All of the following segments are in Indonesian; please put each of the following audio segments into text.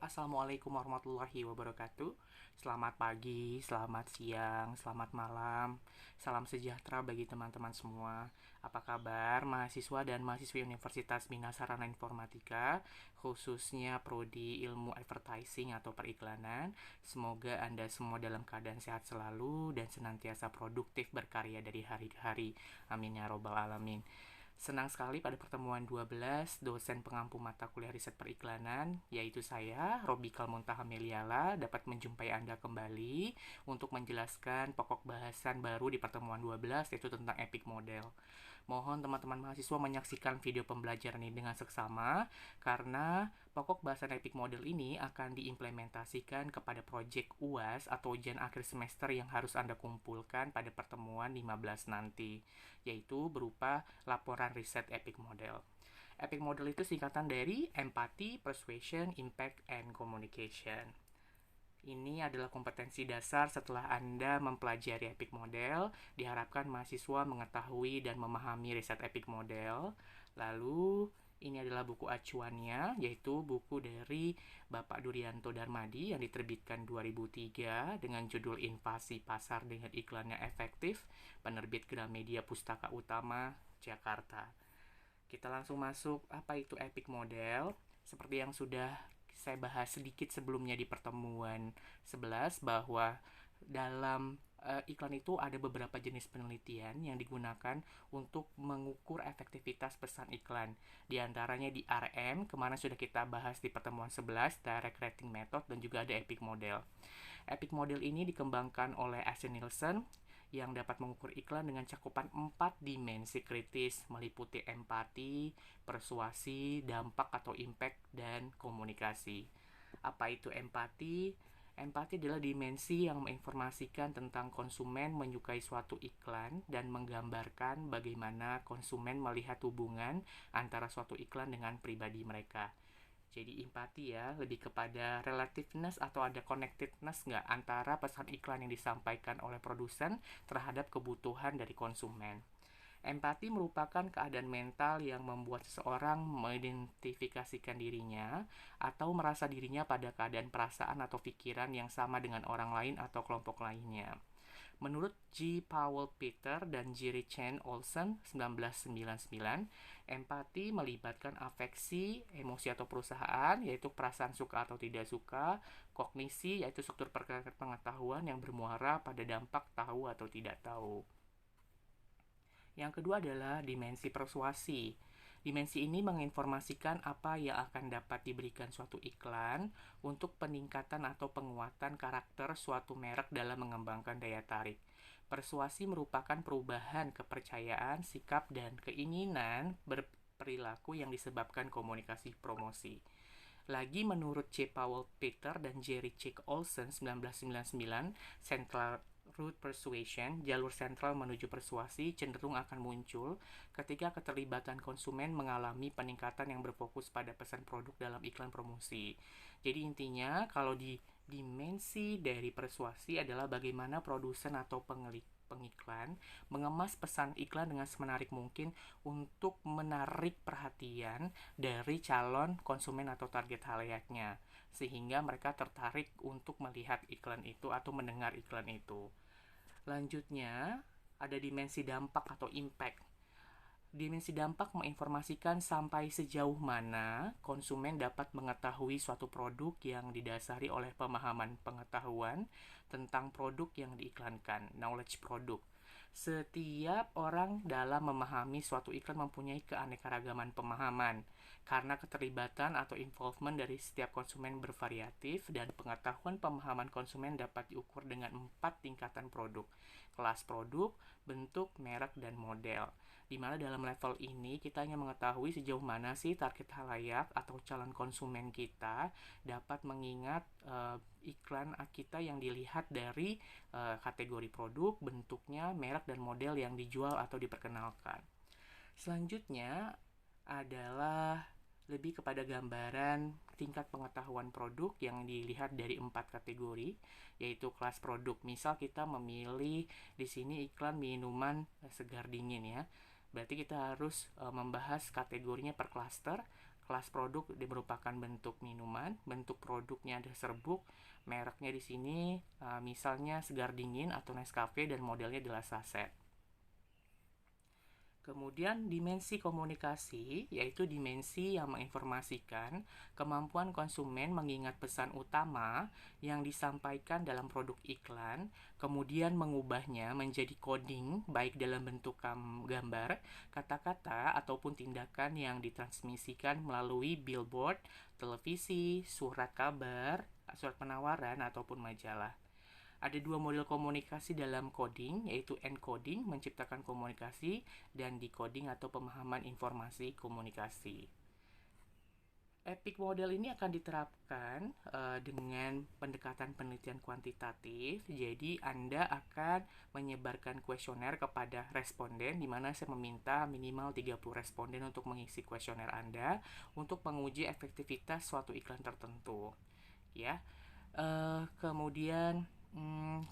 Assalamualaikum warahmatullahi wabarakatuh. Selamat pagi, selamat siang, selamat malam. Salam sejahtera bagi teman-teman semua. Apa kabar mahasiswa dan mahasiswi Universitas Bina Sarana Informatika, khususnya Prodi Ilmu Advertising atau Periklanan? Semoga Anda semua dalam keadaan sehat selalu dan senantiasa produktif berkarya dari hari ke hari. Amin ya robbal alamin. Senang sekali pada pertemuan 12 dosen pengampu mata kuliah riset periklanan, yaitu saya, Robi Kalmuntaha Meliala, dapat menjumpai Anda kembali untuk menjelaskan pokok bahasan baru di pertemuan 12, yaitu tentang epic model. Mohon teman-teman mahasiswa menyaksikan video pembelajaran ini dengan seksama, karena pokok bahasan epic model ini akan diimplementasikan kepada proyek UAS atau ujian akhir semester yang harus Anda kumpulkan pada pertemuan 15 nanti, yaitu berupa laporan riset epic model. Epic model itu singkatan dari Empathy, Persuasion, Impact, and Communication. Ini adalah kompetensi dasar setelah Anda mempelajari epic model. Diharapkan mahasiswa mengetahui dan memahami riset epic model. Lalu, ini adalah buku acuannya, yaitu buku dari Bapak Durianto Darmadi yang diterbitkan 2003 dengan judul Invasi Pasar dengan Iklannya Efektif, penerbit Gramedia Pustaka Utama, Jakarta. Kita langsung masuk, apa itu epic model? Seperti yang sudah saya bahas sedikit sebelumnya di pertemuan 11, bahwa dalam iklan itu ada beberapa jenis penelitian yang digunakan untuk mengukur efektivitas pesan iklan. Di antaranya di RM, kemarin sudah kita bahas di pertemuan 11, Direct Rating Method, dan juga ada Epic Model. Epic Model ini dikembangkan oleh Ashton Nielsen yang dapat mengukur iklan dengan cakupan 4 dimensi kritis, meliputi empati, persuasi, dampak atau impact, dan komunikasi. Apa itu empati? Empati adalah dimensi yang menginformasikan tentang konsumen menyukai suatu iklan dan menggambarkan bagaimana konsumen melihat hubungan antara suatu iklan dengan pribadi mereka. Jadi empati ya, lebih kepada relativeness atau ada connectedness nggak antara pesan iklan yang disampaikan oleh produsen terhadap kebutuhan dari konsumen. Empati merupakan keadaan mental yang membuat seseorang mengidentifikasikan dirinya atau merasa dirinya pada keadaan perasaan atau pikiran yang sama dengan orang lain atau kelompok lainnya. Menurut G. Powell Peter dan Jerry Chen Olson 1999, empati melibatkan afeksi, emosi atau perusahaan, yaitu perasaan suka atau tidak suka, kognisi, yaitu struktur pengetahuan yang bermuara pada dampak tahu atau tidak tahu. Yang kedua adalah dimensi persuasi. Dimensi ini menginformasikan apa yang akan dapat diberikan suatu iklan untuk peningkatan atau penguatan karakter suatu merek dalam mengembangkan daya tarik. Persuasi merupakan perubahan kepercayaan, sikap, dan keinginan berperilaku yang disebabkan komunikasi promosi. Lagi menurut C. Powell Peter dan Jerry Chick Olson 1999, Central Route Persuasion, jalur sentral menuju persuasi cenderung akan muncul ketika keterlibatan konsumen mengalami peningkatan yang berfokus pada pesan produk dalam iklan promosi. Jadi intinya, kalau di dimensi dari persuasi adalah bagaimana produsen atau pengiklan mengemas pesan iklan dengan semenarik mungkin untuk menarik perhatian dari calon konsumen atau target halayaknya, sehingga mereka tertarik untuk melihat iklan itu atau mendengar iklan itu. Lanjutnya, ada dimensi dampak atau impact. Dimensi dampak menginformasikan sampai sejauh mana konsumen dapat mengetahui suatu produk yang didasari oleh pemahaman pengetahuan tentang produk yang diiklankan, knowledge product. Setiap orang dalam memahami suatu iklan mempunyai keanekaragaman pemahaman, karena keterlibatan atau involvement dari setiap konsumen bervariatif dan pengetahuan pemahaman konsumen dapat diukur dengan 4 tingkatan produk, kelas produk, bentuk, merek, dan model. Di mana dalam level ini kita hanya mengetahui sejauh mana sih target halayak atau calon konsumen kita dapat mengingat iklan kita yang dilihat dari kategori produk, bentuknya, merek, dan model yang dijual atau diperkenalkan. Selanjutnya adalah lebih kepada gambaran tingkat pengetahuan produk yang dilihat dari 4 kategori, yaitu kelas produk. Misal kita memilih di sini iklan minuman segar dingin ya. Berarti kita harus membahas kategorinya per klaster. Kelas produk merupakan bentuk minuman, bentuk produknya ada serbuk, mereknya di sini misalnya Segar Dingin atau Nescafe dan modelnya adalah saset. Kemudian dimensi komunikasi, yaitu dimensi yang menginformasikan kemampuan konsumen mengingat pesan utama yang disampaikan dalam produk iklan, kemudian mengubahnya menjadi coding baik dalam bentuk gambar, kata-kata, ataupun tindakan yang ditransmisikan melalui billboard, televisi, surat kabar, surat penawaran, ataupun majalah. Ada dua model komunikasi dalam coding, yaitu encoding, menciptakan komunikasi, dan decoding atau pemahaman informasi komunikasi. Epic model ini akan diterapkan dengan pendekatan penelitian kuantitatif. Jadi Anda akan menyebarkan kuesioner kepada responden, di mana saya meminta minimal 30 responden untuk mengisi kuesioner Anda untuk menguji efektivitas suatu iklan tertentu. Ya, kemudian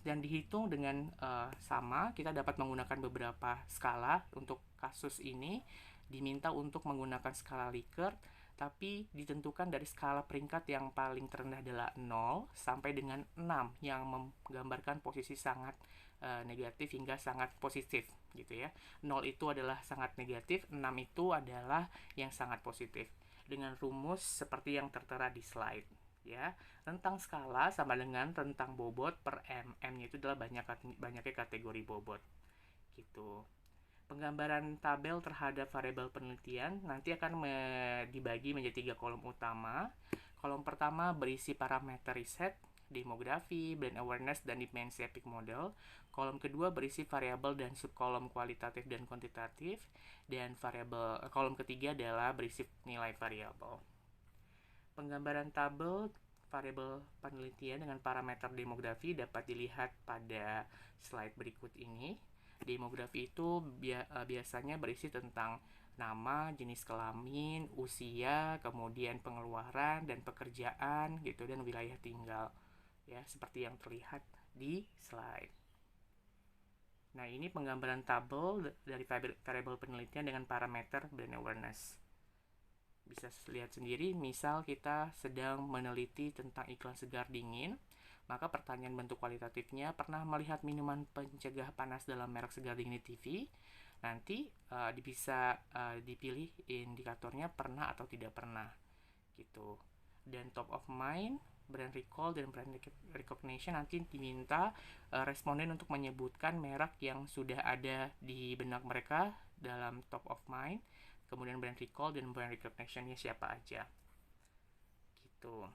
dan dihitung dengan sama, kita dapat menggunakan beberapa skala. Untuk kasus ini diminta untuk menggunakan skala Likert, tapi ditentukan dari skala peringkat yang paling terendah adalah 0 sampai dengan 6 yang menggambarkan posisi sangat negatif hingga sangat positif gitu ya. 0 itu adalah sangat negatif, 6 itu adalah yang sangat positif. Dengan rumus seperti yang tertera di slide ya. Rentang skala sama dengan rentang bobot per M. M-nya itu adalah banyaknya kategori bobot. Gitu. Penggambaran tabel terhadap variabel penelitian nanti akan dibagi menjadi 3 kolom utama. Kolom pertama berisi parameter riset, demografi, brand awareness, dan dimensi epic model. Kolom kedua berisi variabel dan subkolom kualitatif dan kuantitatif. Dan kolom ketiga adalah berisi nilai variabel. Penggambaran tabel variabel penelitian dengan parameter demografi dapat dilihat pada slide berikut ini. Demografi itu biasanya berisi tentang nama, jenis kelamin, usia, kemudian pengeluaran dan pekerjaan gitu, dan wilayah tinggal. Ya, seperti yang terlihat di slide. Nah, ini penggambaran tabel dari variabel penelitian dengan parameter brand awareness. Bisa lihat sendiri, misal kita sedang meneliti tentang iklan Segar Dingin, maka pertanyaan bentuk kualitatifnya, pernah melihat minuman pencegah panas dalam merek Segar Dingin di TV? Nanti bisa dipilih indikatornya pernah atau tidak pernah gitu. Dan top of mind, brand recall, dan brand recognition nanti diminta responden untuk menyebutkan merek yang sudah ada di benak mereka dalam top of mind, kemudian brand recall dan brand recognition-nya siapa aja gitu.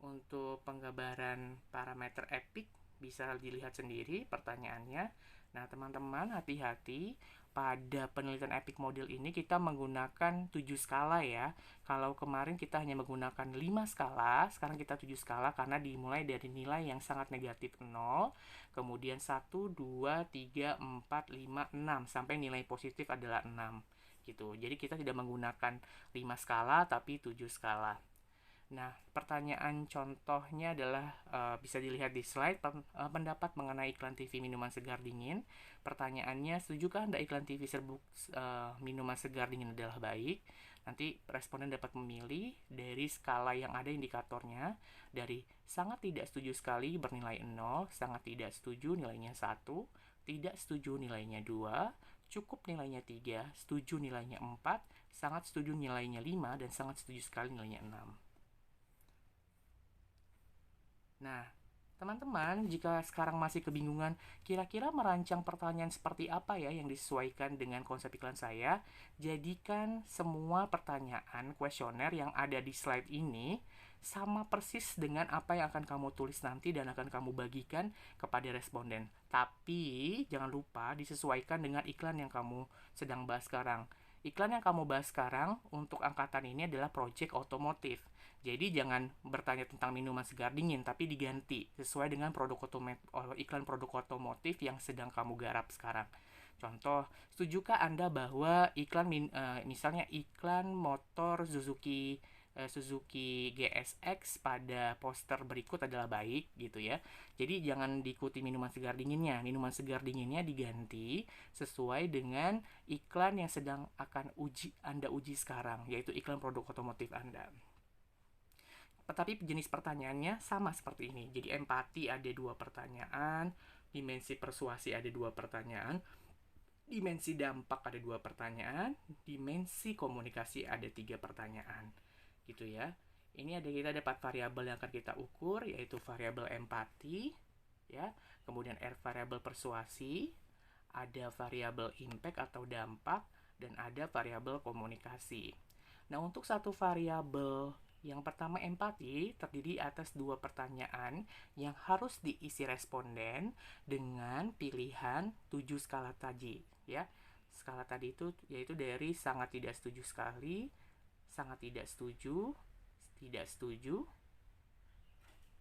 Untuk penggambaran parameter epic bisa dilihat sendiri pertanyaannya. Nah, teman-teman hati-hati, pada penelitian epic model ini kita menggunakan 7 skala ya. Kalau kemarin kita hanya menggunakan 5 skala, sekarang kita 7 skala karena dimulai dari nilai yang sangat negatif 0, kemudian 1, 2, 3, 4, 5, 6 sampai nilai positif adalah 6 gitu. Jadi kita tidak menggunakan 5 skala tapi 7 skala. Nah, pertanyaan contohnya adalah bisa dilihat di slide, pendapat mengenai iklan TV minuman segar dingin. Pertanyaannya, setujukah Anda iklan TV serbuk minuman segar dingin adalah baik? Nanti responden dapat memilih dari skala yang ada indikatornya, dari sangat tidak setuju sekali bernilai 0, sangat tidak setuju nilainya 1, tidak setuju nilainya 2, cukup nilainya 3, setuju nilainya 4, sangat setuju nilainya 5, dan sangat setuju sekali nilainya 6. Nah, teman-teman, jika sekarang masih kebingungan, kira-kira merancang pertanyaan seperti apa ya yang disesuaikan dengan konsep iklan saya, jadikan semua pertanyaan kuesioner yang ada di slide ini sama persis dengan apa yang akan kamu tulis nanti dan akan kamu bagikan kepada responden. Tapi, jangan lupa disesuaikan dengan iklan yang kamu sedang bahas sekarang. Iklan yang kamu bahas sekarang untuk angkatan ini adalah project otomotif. Jadi jangan bertanya tentang minuman segar dingin, tapi diganti sesuai dengan iklan produk otomotif yang sedang kamu garap sekarang. Contoh, setujukah Anda bahwa iklan misalnya iklan motor Suzuki Suzuki GSX pada poster berikut adalah baik gitu ya. Jadi jangan diikuti minuman segar dinginnya. Minuman segar dinginnya diganti sesuai dengan iklan yang sedang Anda uji sekarang, yaitu iklan produk otomotif Anda. Tetapi jenis pertanyaannya sama seperti ini. Jadi empati ada 2 pertanyaan, dimensi persuasi ada 2 pertanyaan, dimensi dampak ada 2 pertanyaan, dimensi komunikasi ada 3 pertanyaan. Gitu ya. Ini kita dapat variabel yang akan kita ukur, yaitu variabel empati, ya. Kemudian variabel persuasi, ada variabel impact atau dampak, dan ada variabel komunikasi. Nah, untuk satu variabel yang pertama empati terdiri atas 2 pertanyaan yang harus diisi responden dengan pilihan 7 skala tadi, ya. Skala tadi itu yaitu dari sangat tidak setuju sekali, sangat tidak setuju, tidak setuju,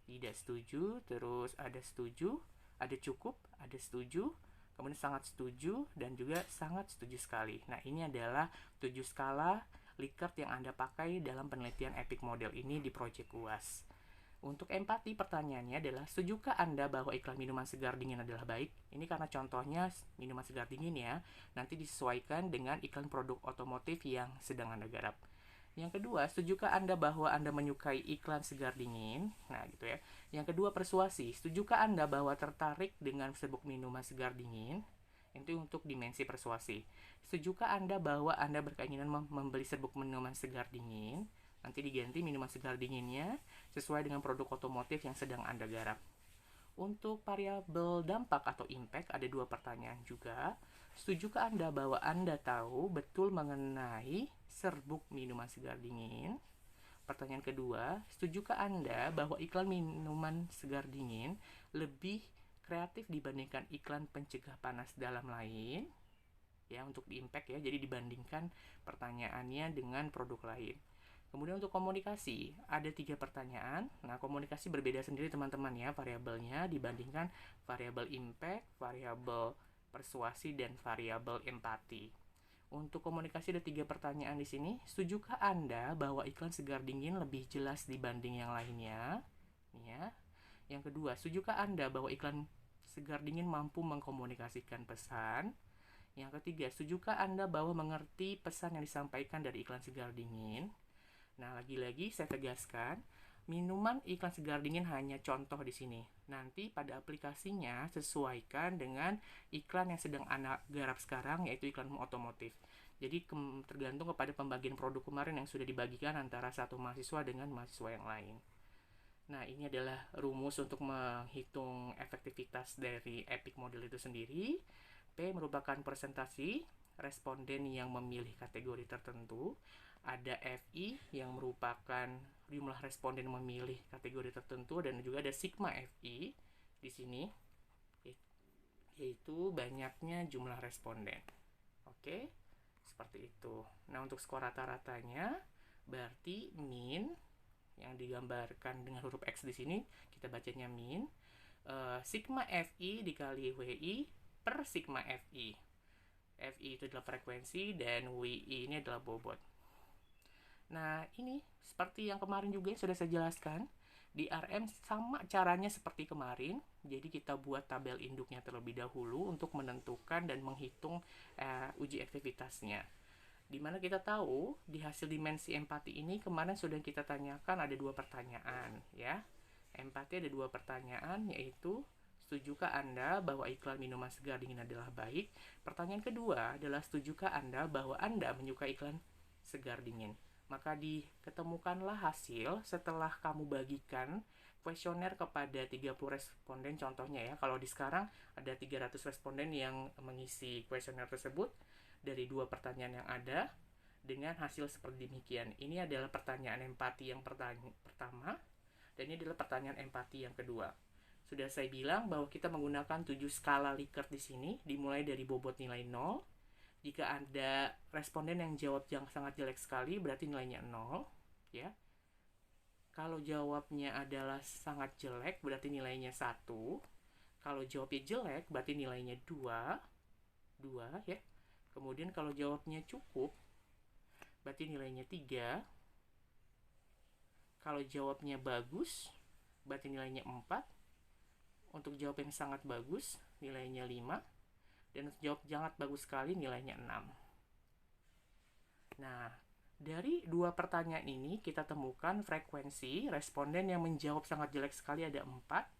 tidak setuju, terus ada setuju, ada cukup, ada setuju, kemudian sangat setuju, dan juga sangat setuju sekali. Nah, ini adalah 7 skala Likert yang Anda pakai dalam penelitian EPIC model ini di Project UAS. Untuk empati, pertanyaannya adalah, setujukah Anda bahwa iklan minuman segar dingin adalah baik? Ini karena contohnya minuman segar dingin ya, nanti disesuaikan dengan iklan produk otomotif yang sedang Anda garap. Yang kedua, setujukah Anda bahwa Anda menyukai iklan segar dingin? Nah, gitu ya. Yang kedua, persuasi. Setujukah Anda bahwa tertarik dengan serbuk minuman segar dingin? Itu untuk dimensi persuasi. Setujukah Anda bahwa Anda berkeinginan membeli serbuk minuman segar dingin? Nanti diganti minuman segar dinginnya sesuai dengan produk otomotif yang sedang Anda garap. Untuk variabel dampak atau impact ada 2 pertanyaan juga. Setujukah Anda bahwa Anda tahu betul mengenai serbuk minuman segar dingin? Pertanyaan kedua, setujukah Anda bahwa iklan minuman segar dingin lebih kreatif dibandingkan iklan pencegah panas dalam lain? Ya, untuk di impact ya, jadi dibandingkan pertanyaannya dengan produk lain. Kemudian untuk komunikasi, ada 3 pertanyaan. Nah, komunikasi berbeda sendiri teman-teman ya, variabelnya dibandingkan variabel impact, variabel persuasi, dan variabel empati. Untuk komunikasi ada 3 pertanyaan di sini. Setujukah Anda bahwa iklan segar dingin lebih jelas dibanding yang lainnya? Ya. Yang kedua, setujukah Anda bahwa iklan segar dingin mampu mengkomunikasikan pesan? Yang ketiga, setujukah Anda bahwa mengerti pesan yang disampaikan dari iklan segar dingin? Nah, lagi-lagi saya tegaskan, minuman iklan segar dingin hanya contoh di sini. Nanti pada aplikasinya sesuaikan dengan iklan yang sedang Anda garap sekarang, yaitu iklan otomotif. Jadi tergantung kepada pembagian produk kemarin yang sudah dibagikan antara satu mahasiswa dengan mahasiswa yang lain. Nah, ini adalah rumus untuk menghitung efektivitas dari EPIC model itu sendiri. P merupakan persentase responden yang memilih kategori tertentu. Ada FI yang merupakan jumlah responden yang memilih kategori tertentu, dan juga ada sigma FI di sini, yaitu banyaknya jumlah responden. Oke, seperti itu. Nah, untuk skor rata-ratanya berarti min yang digambarkan dengan huruf X di sini, kita bacanya min, sigma FI dikali WI per sigma FI. FI itu adalah frekuensi dan WI ini adalah bobot. Nah, ini seperti yang kemarin juga sudah saya jelaskan. Di RM sama caranya seperti kemarin. Jadi kita buat tabel induknya terlebih dahulu untuk menentukan dan menghitung uji efektivitasnya. Dimana kita tahu di hasil dimensi empati ini kemarin sudah kita tanyakan ada 2 pertanyaan ya. Empati ada 2 pertanyaan, yaitu setujukah Anda bahwa iklan minuman segar dingin adalah baik? Pertanyaan kedua adalah, setujukah Anda bahwa Anda menyukai iklan segar dingin? Maka diketemukanlah hasil setelah kamu bagikan kuesioner kepada 30 responden contohnya ya. Kalau di sekarang ada 300 responden yang mengisi kuesioner tersebut dari 2 pertanyaan yang ada dengan hasil seperti demikian. Ini adalah pertanyaan empati yang pertama, dan ini adalah pertanyaan empati yang kedua. Sudah saya bilang bahwa kita menggunakan 7 skala Likert di sini, dimulai dari bobot nilai 0. Jika ada responden yang jawab yang sangat jelek sekali, berarti nilainya 0, ya. Kalau jawabnya adalah sangat jelek, berarti nilainya 1. Kalau jawabnya jelek, berarti nilainya 2, ya. Kemudian kalau jawabnya cukup, berarti nilainya 3. Kalau jawabnya bagus, berarti nilainya 4. Untuk jawab yang sangat bagus, nilainya 5. Dan untuk jawab sangat bagus sekali, nilainya 6. Nah, dari dua pertanyaan ini kita temukan frekuensi responden yang menjawab sangat jelek sekali ada 4.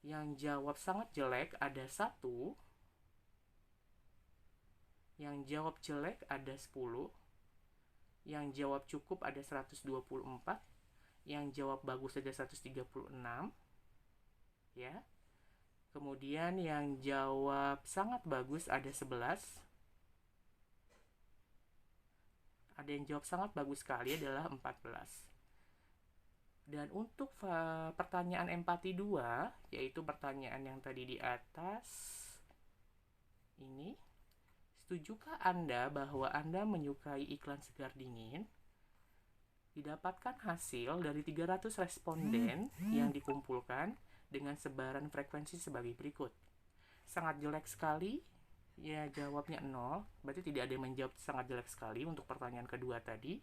Yang jawab sangat jelek ada 1. Yang jawab jelek ada 10. Yang jawab cukup ada 124. Yang jawab bagus ada 136. Ya. Kemudian yang jawab sangat bagus ada 11. Ada yang jawab sangat bagus sekali adalah 14. Dan untuk pertanyaan empati 2, yaitu pertanyaan yang tadi di atas ini, setujukah Anda bahwa Anda menyukai iklan segar dingin? Didapatkan hasil dari 300 responden yang dikumpulkan dengan sebaran frekuensi sebagai berikut. Sangat jelek sekali, ya jawabnya 0, berarti tidak ada yang menjawab sangat jelek sekali untuk pertanyaan kedua tadi.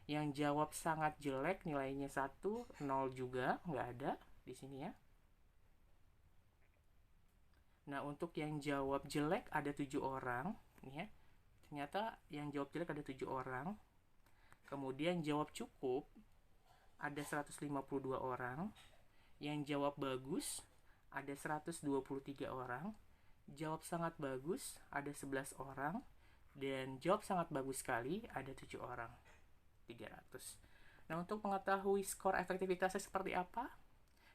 Yang jawab sangat jelek nilainya 1, 0 juga, nggak ada di sini ya. Nah, untuk yang jawab jelek ada 7 orang, nih ya. Ternyata yang jawab jelek ada 7 orang. Kemudian jawab cukup ada 152 orang. Yang jawab bagus ada 123 orang. Jawab sangat bagus ada 11 orang. Dan jawab sangat bagus sekali ada 7 orang. 300. Nah, untuk mengetahui skor efektivitasnya seperti apa,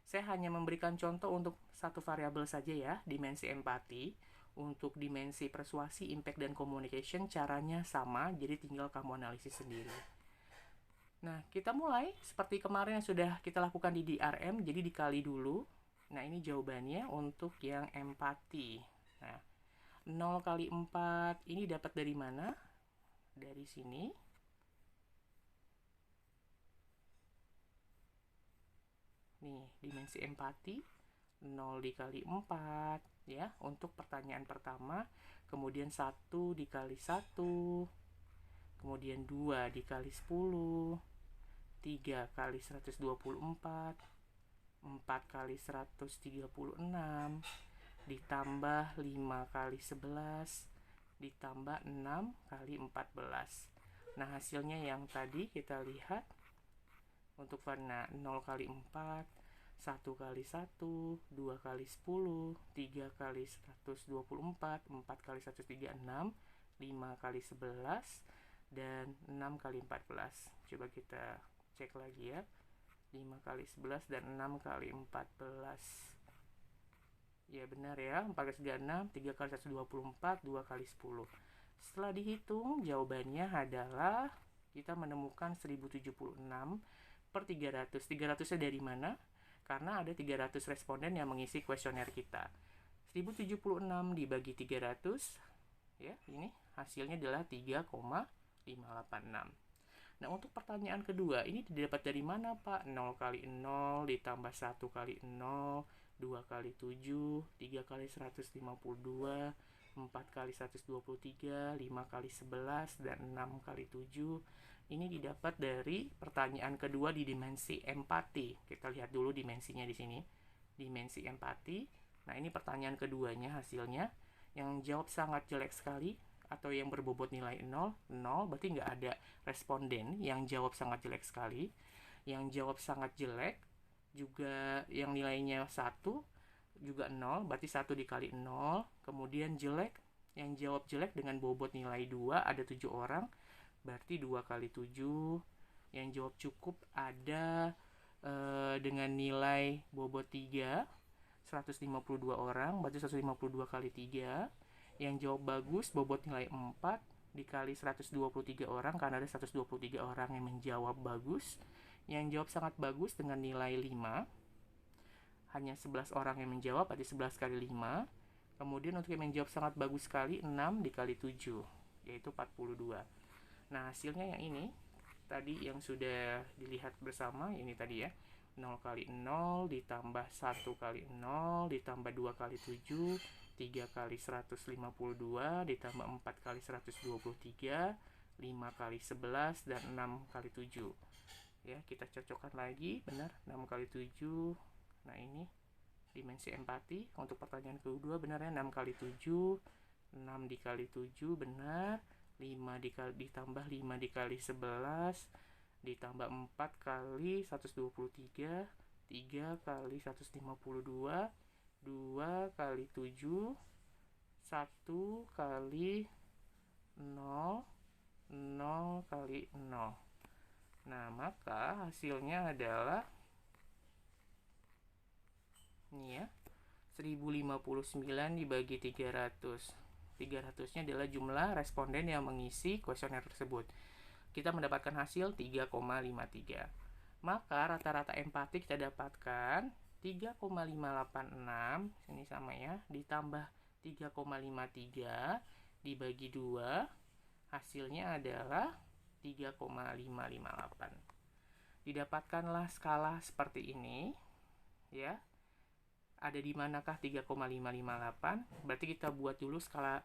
saya hanya memberikan contoh untuk satu variabel saja ya, dimensi empati. Untuk dimensi persuasi, impact, dan communication caranya sama, jadi tinggal kamu analisis sendiri. Nah, kita mulai seperti kemarin yang sudah kita lakukan di DRM, jadi dikali dulu. Nah, ini jawabannya untuk yang empati. Nah, 0 kali 4 ini dapat dari mana? Dari sini. Nih, dimensi empati 0 dikali 4 ya, untuk pertanyaan pertama. Kemudian 1 dikali 1. Kemudian 2 dikali 10. 3 kali 124. 4 kali 136. Ditambah 5 kali 11. Ditambah 6 kali 14. Nah, hasilnya yang tadi kita lihat untuk warna 0 kali 4, 1 kali 1, 2 kali 10, 3 kali 124, 4 kali 136, 5 kali 11, dan 6 kali 14. Coba kita cek lagi ya. 5 kali 11 dan 6 kali 14. Ya benar ya, 4 kali 36, 3 kali 124, 2 kali 10. Setelah dihitung, jawabannya adalah kita menemukan 1076 per 300. 300-nya dari mana? Karena ada 300 responden yang mengisi kuesioner kita. 1076 dibagi 300, ya ini hasilnya adalah 3,586. Nah, untuk pertanyaan kedua, ini didapat dari mana, Pak? 0 kali 0 ditambah 1 kali 0, 2 kali 7, 3 kali 152, 4 kali 123, 5 kali 11, dan 6 kali 7. Ini didapat dari pertanyaan kedua di dimensi empati. Kita lihat dulu dimensinya di sini. Dimensi empati. Nah, ini pertanyaan keduanya hasilnya. Yang jawab sangat jelek sekali atau yang berbobot nilai 0, 0 berarti nggak ada responden yang jawab sangat jelek sekali. Yang jawab sangat jelek juga yang nilainya 1 juga 0, berarti 1 dikali 0. Kemudian jelek, yang jawab jelek dengan bobot nilai 2 ada 7 orang, berarti 2 kali 7. Yang jawab cukup ada dengan nilai bobot 3, 152 orang, berarti 152 kali 3. Yang jawab bagus bobot nilai 4 dikali 123 orang, karena ada 123 orang yang menjawab bagus. Yang jawab sangat bagus dengan nilai 5, hanya 11 orang yang menjawab, berarti 11 kali 5. Kemudian untuk yang menjawab sangat bagus sekali, 6 dikali 7, yaitu 42. Nah, hasilnya yang ini tadi yang sudah dilihat bersama, ini tadi ya, 0 kali 0 ditambah 1 kali 0 ditambah 2 kali 7, 3 kali 152 ditambah 4 kali 123, 5 kali 11, dan 6 kali 7. Ya, kita cocokkan lagi, benar, 6 kali 7. Nah, ini dimensi empati. Untuk pertanyaan kedua, benarnya 6 kali 7. 6 dikali 7, benar. 5 ditambah 5 dikali 11, ditambah 4 kali 123, 3 kali 152, 2 kali 7, 1 kali 0, 0 kali 0. Nah, maka hasilnya adalah ini ya, 1059 dibagi 300. 300-nya adalah jumlah responden yang mengisi kuesioner tersebut. Kita mendapatkan hasil 3,53. Maka rata-rata empati kita dapatkan 3,586, ini sama ya, ditambah 3,53 dibagi 2, hasilnya adalah 3,558. Didapatkanlah skala seperti ini, ya. Ada di manakah 3,558? Berarti kita buat dulu skala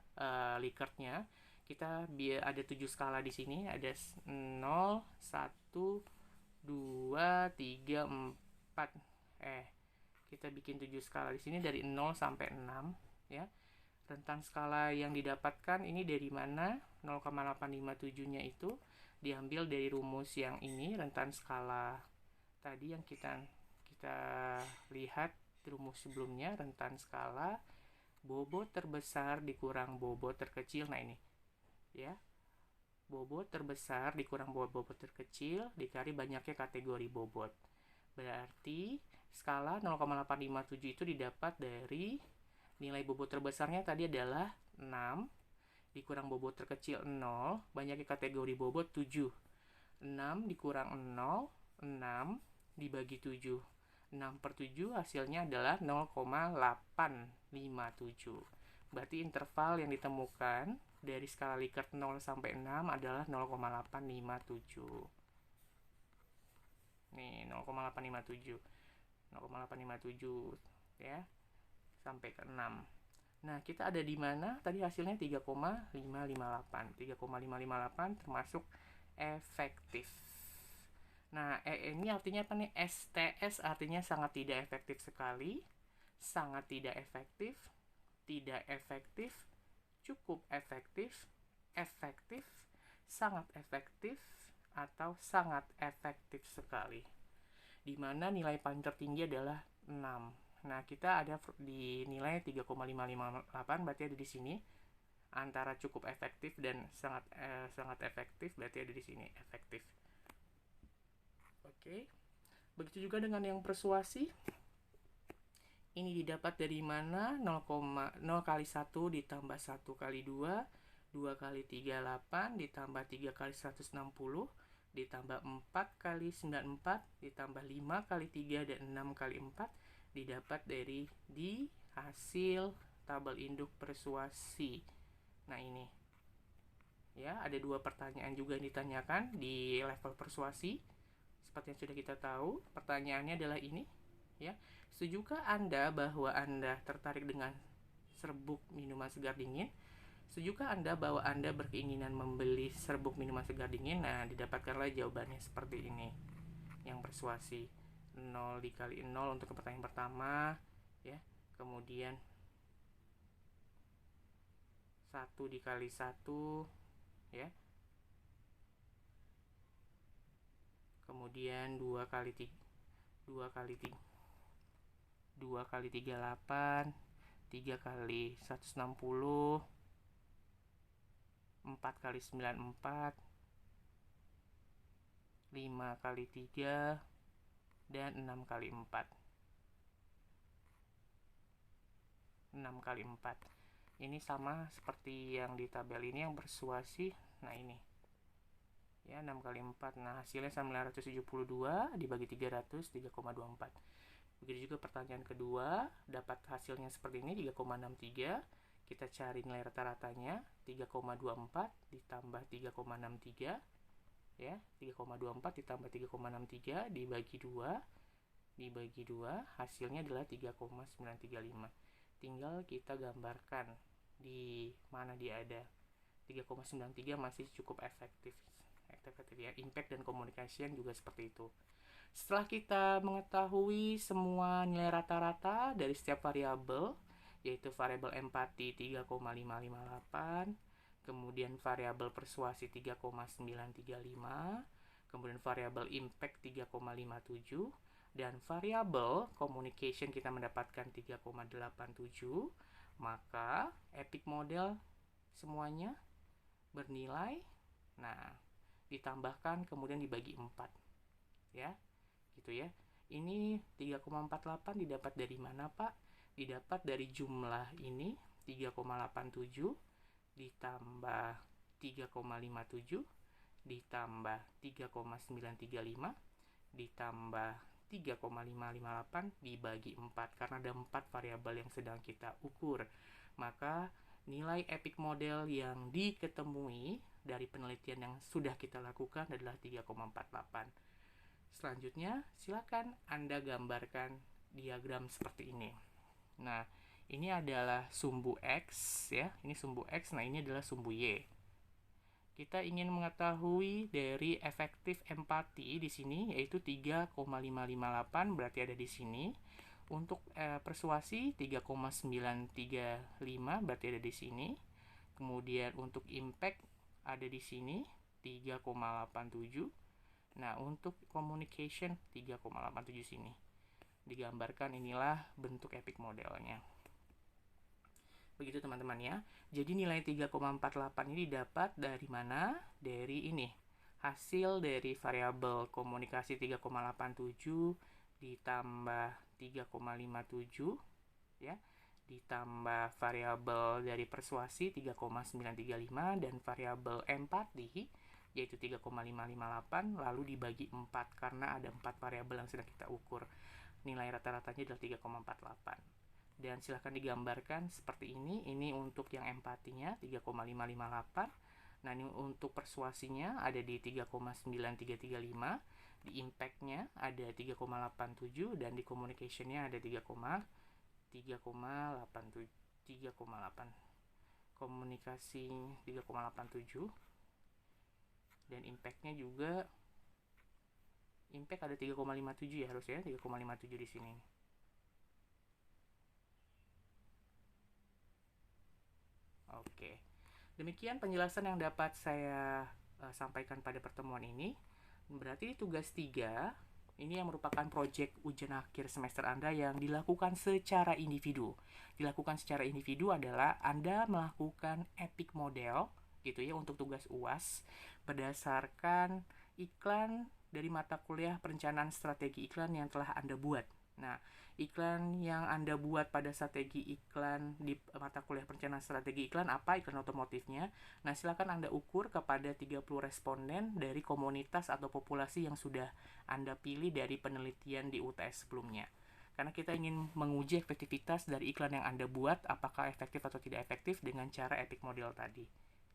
Likert-nya. Kita ada 7 skala di sini, ada 0, 1, 2, 3, 4. Kita bikin 7 skala di sini dari 0 sampai 6, ya. Rentan skala yang didapatkan ini dari mana? 0,857-nya itu diambil dari rumus yang ini, rentan skala tadi yang kita lihat rumus sebelumnya, rentan skala bobot terbesar dikurang bobot terkecil. Nah, ini ya, bobot terbesar dikurang bobot terkecil dikali banyaknya kategori bobot. Berarti skala 0,857 itu didapat dari nilai bobot terbesarnya tadi adalah 6 dikurang bobot terkecil 0, banyaknya kategori bobot 7. 6 dikurang 0, 6 dibagi 7. 6 per 7 hasilnya adalah 0,857. Berarti interval yang ditemukan dari skala Likert 0 sampai 6 adalah 0,857. Nih, 0,857. 0,857 ya, sampai ke 6. Nah, kita ada di mana? Tadi hasilnya 3,558. 3,558 termasuk efektif. Nah, ini artinya apa nih? STS artinya sangat tidak efektif sekali, sangat tidak efektif, cukup efektif, sangat efektif, atau sangat efektif sekali. Di mana nilai paling tertinggi adalah 6. Nah, kita ada di nilai 3,558, berarti ada di sini. Antara cukup efektif dan sangat efektif, berarti ada di sini efektif. Oke. Begitu juga dengan yang persuasi. Ini didapat dari mana? 0 kali 1 ditambah 1 kali 2, 2 kali 3, 8, ditambah 3 kali 160, ditambah 4 kali 94, ditambah 5 kali 3, dan 6 kali 4, didapat dari di hasil tabel induk persuasi. Nah, ini. Ya, ada 2 pertanyaan juga yang ditanyakan di level persuasi. Seperti yang sudah kita tahu, pertanyaannya adalah ini, ya. Setujukah Anda bahwa Anda tertarik dengan serbuk minuman segar dingin? Setujukah Anda bahwa Anda berkeinginan membeli serbuk minuman segar dingin? Nah, didapatkanlah jawabannya seperti ini. Yang persuasi 0 dikali 0 untuk pertanyaan pertama, ya. Kemudian 1 dikali 1, ya. Kemudian 2 kali 3, 2 kali 3, 2 kali 38, 3 kali 160, 4 kali 94, 5 kali 3, dan 6 kali 4. 6 kali 4. Ini sama seperti yang di tabel ini yang persuasi. Nah, ini. Ya, 6 kali 4. Nah, hasilnya 972 dibagi 300, 3,24. Begitu juga pertanyaan kedua, dapat hasilnya seperti ini, 3,63. Kita cari nilai rata-ratanya, 3,24 ditambah 3,63. Ya, 3,24 ditambah 3,63 dibagi 2. Dibagi 2, hasilnya adalah 3,935. Tinggal kita gambarkan di mana dia ada. 3,93 masih cukup efektif. efektif ya. Impact dan communication juga seperti itu. Setelah kita mengetahui semua nilai rata-rata dari setiap variabel, yaitu variabel empati 3,558, kemudian variabel persuasi 3,935, kemudian variabel impact 3,57, dan variabel communication kita mendapatkan 3,87, maka epic model semuanya bernilai, nah ditambahkan kemudian dibagi 4 ya, gitu ya. Ini 3,48 didapat dari mana, Pak? Didapat dari jumlah ini 3,87 ditambah 3,57 ditambah 3,935 ditambah 3,558 dibagi 4, karena ada 4 variabel yang sedang kita ukur. Maka nilai epic model yang diketemui dari penelitian yang sudah kita lakukan adalah 3,48. Selanjutnya, silakan Anda gambarkan diagram seperti ini. Nah, ini adalah sumbu X ya. Ini sumbu X, nah ini adalah sumbu Y. Kita ingin mengetahui dari efektif empati di sini, yaitu 3,558, berarti ada di sini. Untuk persuasi 3,935, berarti ada di sini. Kemudian untuk impact ada di sini 3,87. Nah, untuk communication 3,87 sini. Digambarkan inilah bentuk epic modelnya. Begitu teman-teman ya. Jadi nilai 3,48 ini didapat dari mana? Dari ini. Hasil dari variabel komunikasi 3,87 ditambah 3,57 ya. Ditambah variabel dari persuasi 3,935 dan variabel empati yaitu 3,558 lalu dibagi 4 karena ada 4 variabel yang sedang kita ukur. Nilai rata-ratanya adalah 3,48. Dan silahkan digambarkan seperti ini. Ini untuk yang empatinya 3,558. Nah, ini untuk persuasinya ada di 3,9335. Di impactnya ada 3,87 dan di communicationnya ada 3,8. Komunikasi 3,87 dan impactnya juga impact ada 3,57 ya harusnya 3,57 di sini. Oke, demikian penjelasan yang dapat saya sampaikan pada pertemuan ini. Berarti tugas 3 ini yang merupakan proyek ujian akhir semester Anda yang dilakukan secara individu. Dilakukan secara individu adalah Anda melakukan epic model gitu ya untuk tugas UAS berdasarkan iklan dari mata kuliah perencanaan strategi iklan yang telah Anda buat. Nah, iklan yang Anda buat pada strategi iklan di mata kuliah perencanaan strategi iklan apa? Iklan otomotifnya. Nah, silakan Anda ukur kepada 30 responden dari komunitas atau populasi yang sudah Anda pilih dari penelitian di UTS sebelumnya. Karena kita ingin menguji efektivitas dari iklan yang Anda buat, apakah efektif atau tidak efektif dengan cara epic model tadi.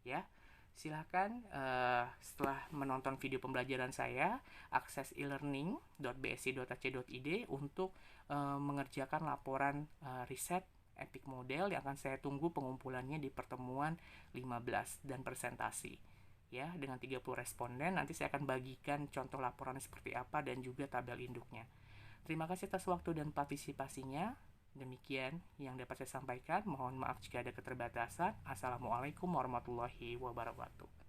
Ya, silahkan setelah menonton video pembelajaran saya, akses e-learning.bsi.ac.id untuk mengerjakan laporan riset epic model yang akan saya tunggu pengumpulannya di pertemuan 15 dan presentasi. Ya, dengan 30 responden, nanti saya akan bagikan contoh laporannya seperti apa dan juga tabel induknya. Terima kasih atas waktu dan partisipasinya. Demikian yang dapat saya sampaikan. Mohon maaf jika ada keterbatasan. Assalamualaikum warahmatullahi wabarakatuh.